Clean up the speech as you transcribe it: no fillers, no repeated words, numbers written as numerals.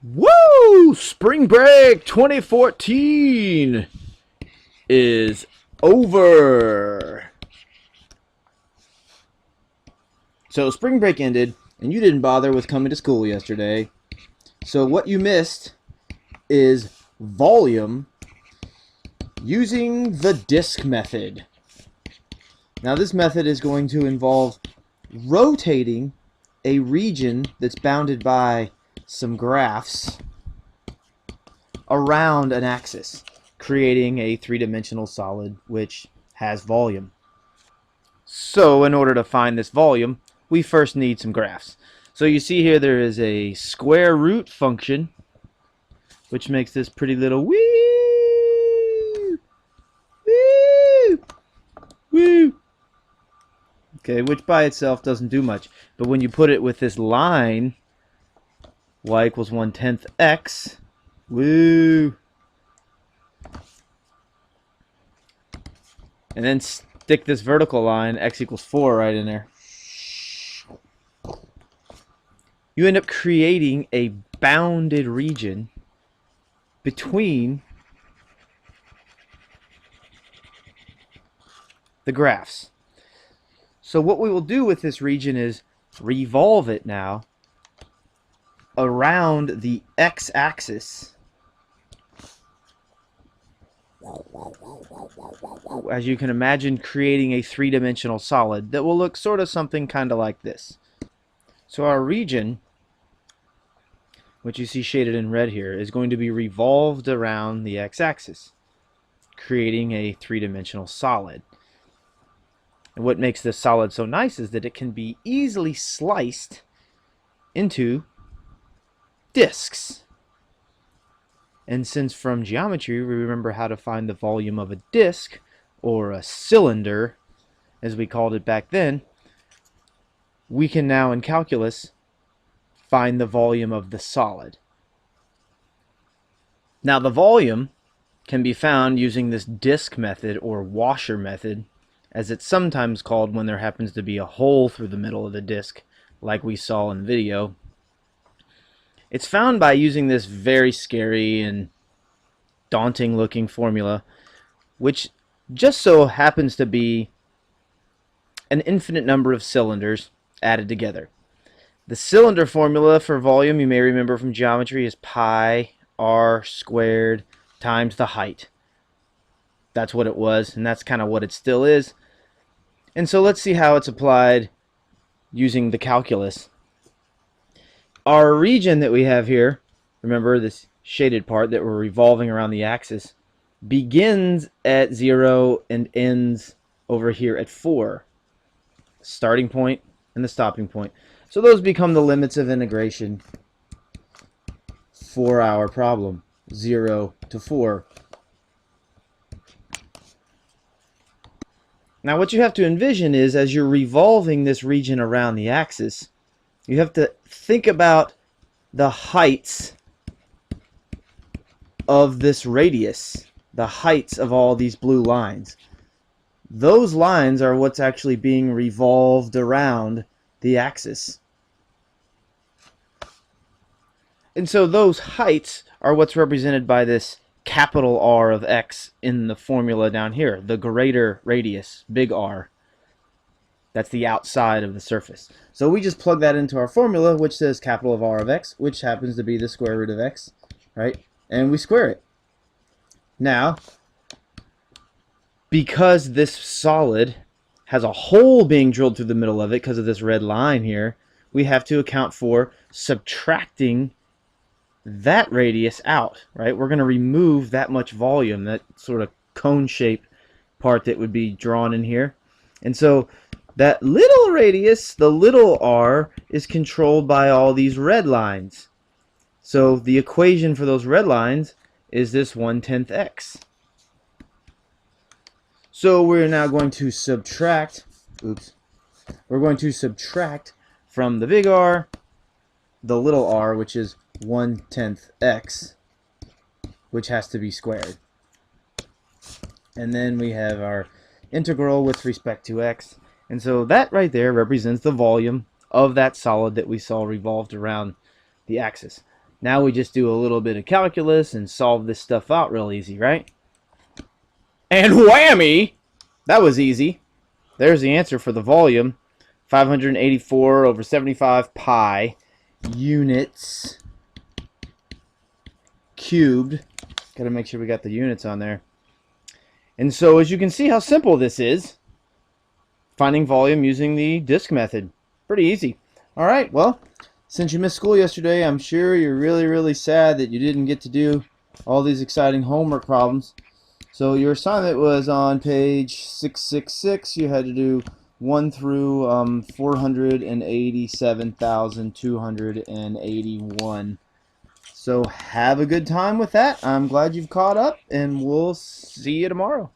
Woo! Spring break 2014 is over. So spring break ended and you didn't bother with coming to school yesterday. So what you missed is volume using the disc method. Now this method is going to involve rotating a region that's bounded by some graphs around an axis, creating a three-dimensional solid which has volume. So in order to find this volume, we first need some graphs. So you see here there is a square root function which makes this pretty little woo, woo, woo. Okay, which by itself doesn't do much. But when you put it with this line, y equals 1/10 x, woo. And then stick this vertical line, x equals 4, right in there. You end up creating a bounded region between the graphs. So what we will do with this region is revolve it now around the x-axis, as you can imagine, creating a three-dimensional solid that will look sort of something kind of like this. So our region, which you see shaded in red here, is going to be revolved around the x-axis, creating a three-dimensional solid. And what makes this solid so nice is that it can be easily sliced into discs. And since from geometry we remember how to find the volume of a disc, or a cylinder as we called it back then, we can now in calculus find the volume of the solid. Now the volume can be found using this disc method, or washer method, as it's sometimes called when there happens to be a hole through the middle of the disc, like we saw in the video. It's found by using this very scary and daunting looking formula, which just so happens to be an infinite number of cylinders added together. The cylinder formula for volume, you may remember from geometry, is pi r squared times the height. That's what it was, and that's kind of what it still is. And so let's see how it's applied using the calculus. Our region that we have here, remember this shaded part that we're revolving around the axis, begins at 0 and ends over here at 4. Starting point and the stopping point. So those become the limits of integration for our problem, 0 to 4. Now what you have to envision is, as you're revolving this region around the axis, you have to think about the heights of this radius, the heights of all these blue lines. Those lines are what's actually being revolved around the axis. And so those heights are what's represented by this capital R of x in the formula down here, the greater radius, big R. That's the outside of the surface. So we just plug that into our formula, which says capital of R of x, which happens to be the square root of x, right? And we square it. Now, because this solid has a hole being drilled through the middle of it because of this red line here, we have to account for subtracting that radius out, right? We're going to remove that much volume, that sort of cone shape part that would be drawn in here. And so that little radius, the little r, is controlled by all these red lines. So the equation for those red lines is this 1/10 x. So we're now going to subtract, we're going to subtract from the big R the little r, which is 1/10 x, which has to be squared. And then we have our integral with respect to x. And so that right there represents the volume of that solid that we saw revolved around the axis. Now we just do a little bit of calculus and solve this stuff out real easy, right? And whammy! That was easy. There's the answer for the volume. 584 over 75 pi units cubed. Got to make sure we got the units on there. And so as you can see how simple this is, finding volume using the disk method. Pretty easy. All right, well, since you missed school yesterday, I'm sure you're really sad that you didn't get to do all these exciting homework problems. So your assignment was on page 666. You had to do 1 through 487,281. So have a good time with that. I'm glad you've caught up, and we'll see you tomorrow.